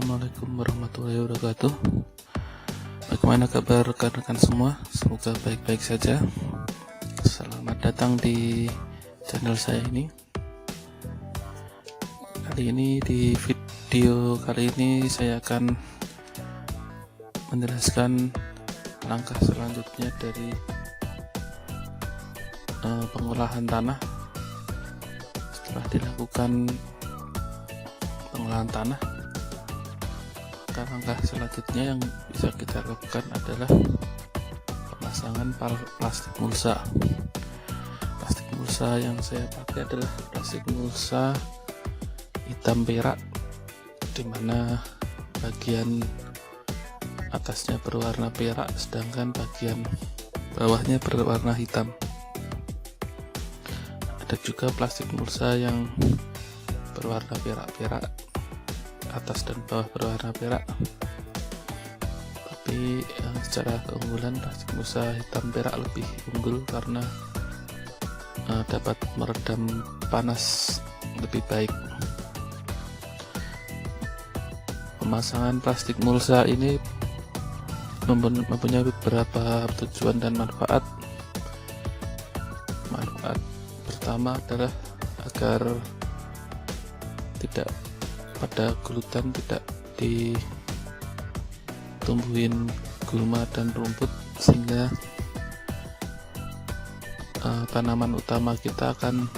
Assalamualaikum warahmatullahi wabarakatuh. Bagaimana kabar rekan-rekan semua? Semoga baik-baik saja. Selamat datang di channel saya ini. Di video kali ini saya akan menjelaskan langkah selanjutnya dari pengolahan tanah. Setelah dilakukan pengolahan tanah, langkah selanjutnya yang bisa kita lakukan adalah pemasangan plastik mulsa. Plastik mulsa yang saya pakai adalah plastik mulsa hitam perak, dimana bagian atasnya berwarna perak sedangkan bagian bawahnya berwarna hitam. Ada juga plastik mulsa yang berwarna perak-perak, atas dan bawah berwarna perak, tapi secara keunggulan plastik mulsa hitam perak lebih unggul karena dapat meredam panas lebih baik. Pemasangan plastik mulsa ini mempunyai beberapa tujuan dan manfaat. Manfaat pertama adalah agar pada gulutan tidak ditumbuhin gulma dan rumput, sehingga tanaman utama kita akan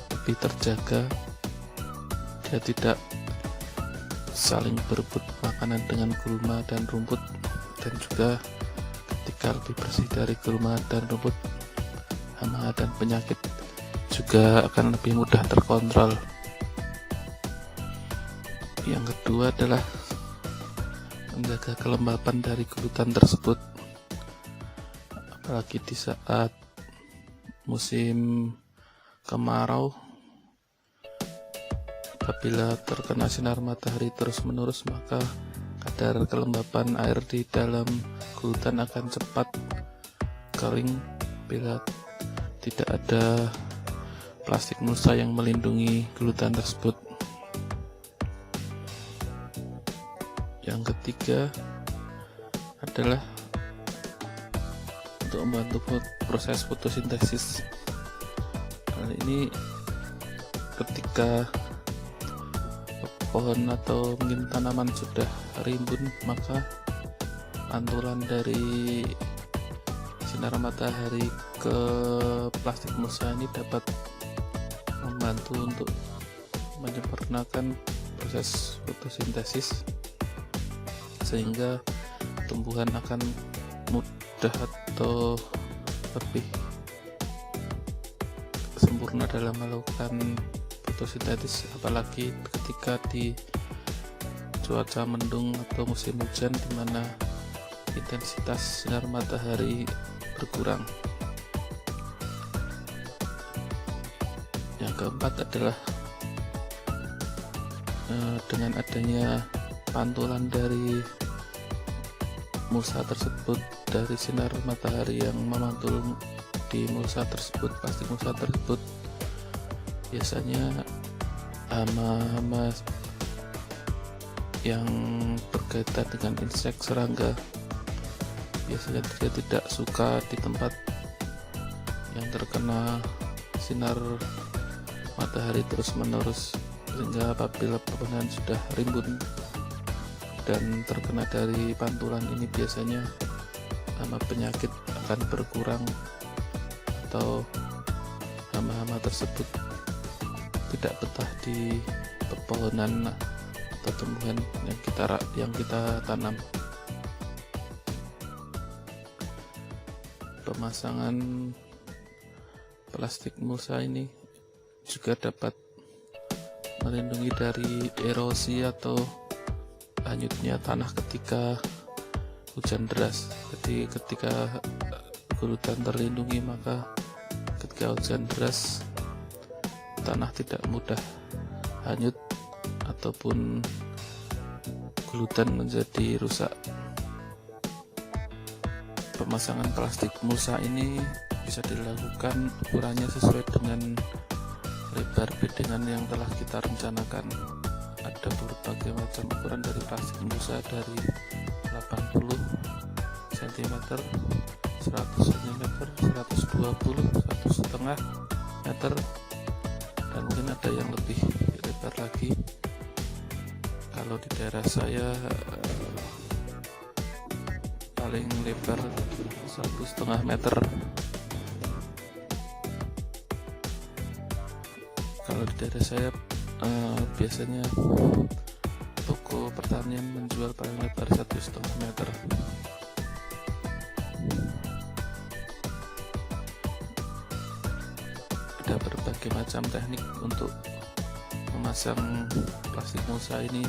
lebih terjaga, dia tidak saling berebut makanan dengan gulma dan rumput, dan juga ketika lebih bersih dari gulma dan rumput, hama dan penyakit juga akan lebih mudah terkontrol. Yang kedua adalah menjaga kelembapan dari gulutan tersebut, apalagi di saat musim kemarau. Apabila terkena sinar matahari terus-menerus, maka kadar kelembapan air di dalam gulutan akan cepat kering bila tidak ada plastik mulsa yang melindungi gulutan tersebut. Yang ketiga adalah untuk membantu proses fotosintesis. Hal ini ketika pohon atau mungkin tanaman sudah rimbun, maka pantulan dari sinar matahari ke plastik mulsa ini dapat membantu untuk menyempurnakan proses fotosintesis, sehingga tumbuhan akan mudah atau lebih sempurna dalam melakukan fotosintesis, apalagi ketika di cuaca mendung atau musim hujan, di mana intensitas sinar matahari berkurang. Yang keempat adalah dengan adanya pantulan dari mulsa tersebut, dari sinar matahari yang memantul di mulsa tersebut, plastik mulsa tersebut, biasanya hama-hama yang berkaitan dengan insek, serangga, biasanya dia tidak suka di tempat yang terkena sinar matahari terus-menerus, sehingga apabila pepohonan sudah rimbun dan terkena dari pantulan ini, biasanya hama penyakit akan berkurang atau hama-hama tersebut tidak betah di pepohonan atau tumbuhan yang kita tanam. Pemasangan plastik mulsa ini juga dapat melindungi dari erosi atau hanyutnya tanah ketika hujan deras. Jadi ketika gulutan terlindungi, maka ketika hujan deras tanah tidak mudah hanyut ataupun gulutan menjadi rusak. Pemasangan plastik mulsa ini bisa dilakukan ukurannya sesuai dengan lebar bedengan yang telah kita rencanakan. ada berbagai macam ukuran dari plastik mulsa dari 80 cm, 100 cm, 120, 1,5 meter, dan mungkin ada yang lebih lebar lagi. Kalau di daerah saya paling lebar 1,5 meter. Kalau di daerah saya biasanya toko pertanian menjual paling lebar 1,5 meter. Ada berbagai macam teknik untuk memasang plastik mulsa ini.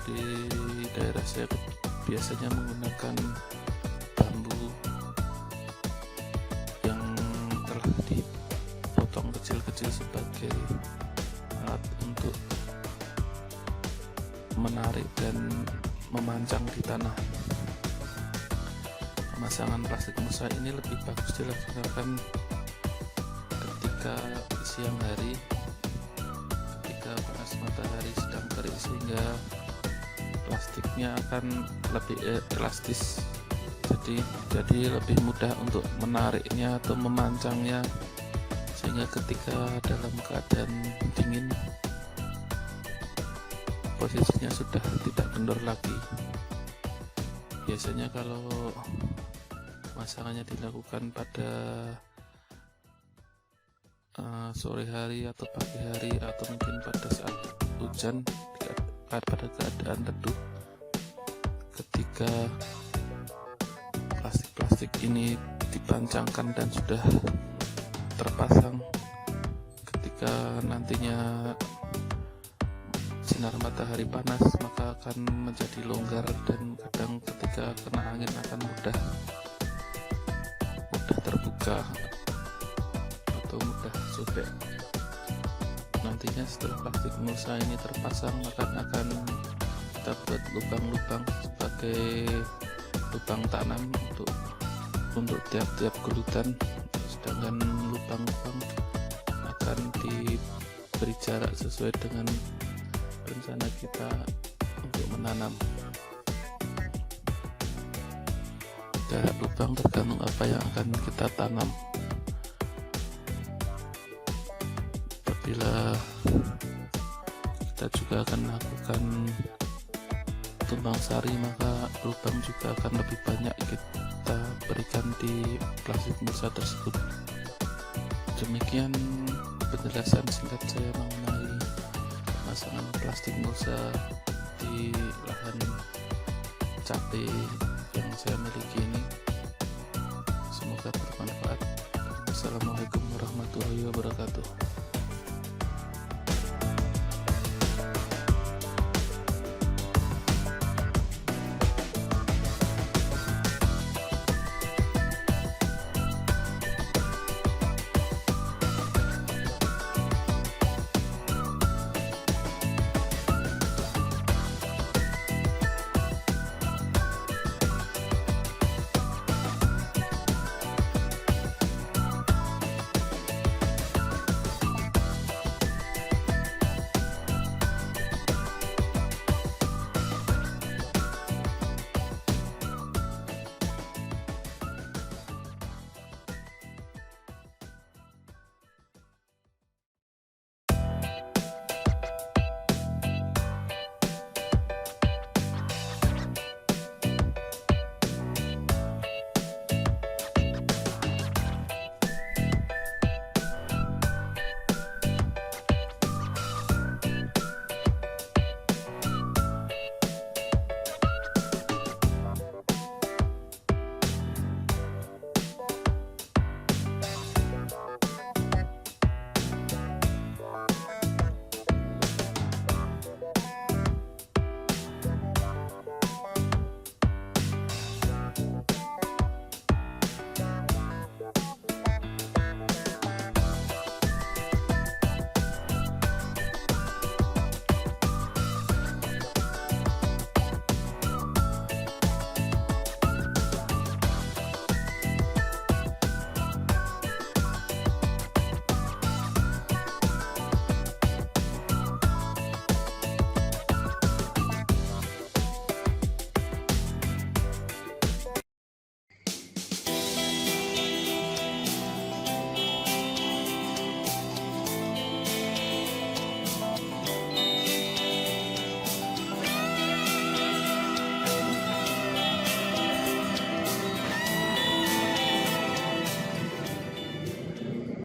Di daerah saya biasanya menggunakan bambu yang telah dipotong kecil-kecil sebagai alat untuk menarik dan memancang di tanah. Pemasangan plastik mulsa ini lebih bagus dilaksanakan ketika siang hari, ketika panas matahari sedang terik, sehingga plastiknya akan lebih elastis, jadi lebih mudah untuk menariknya atau memancangnya, sehingga ketika dalam keadaan dingin posisinya sudah tidak kendor lagi. Biasanya kalau pemasangannya dilakukan pada sore hari atau pagi hari, atau mungkin pada saat hujan, pada keadaan teduh, ketika plastik-plastik ini dipancangkan dan sudah terpasang, ketika nantinya sinar matahari panas, maka akan menjadi longgar, dan kadang ketika kena angin akan mudah terbuka atau mudah sobek. Nantinya setelah plastik mulsa ini terpasang, maka akan kita buat lubang-lubang sebagai lubang tanam untuk tiap-tiap gelutan, sedangkan lubang-lubang akan diberi jarak sesuai dengan rencana kita untuk menanam. Jarak lubang tergantung apa yang akan kita tanam. Apabila kita juga akan melakukan tumbang sari, maka lubang juga akan lebih banyak kita berikan di plastik mulsa tersebut. Demikian penjelasan singkat saya mengenai pemasangan plastik mulsa di lahan cabai yang saya miliki ini. Semoga bermanfaat. Assalamualaikum warahmatullahi wabarakatuh.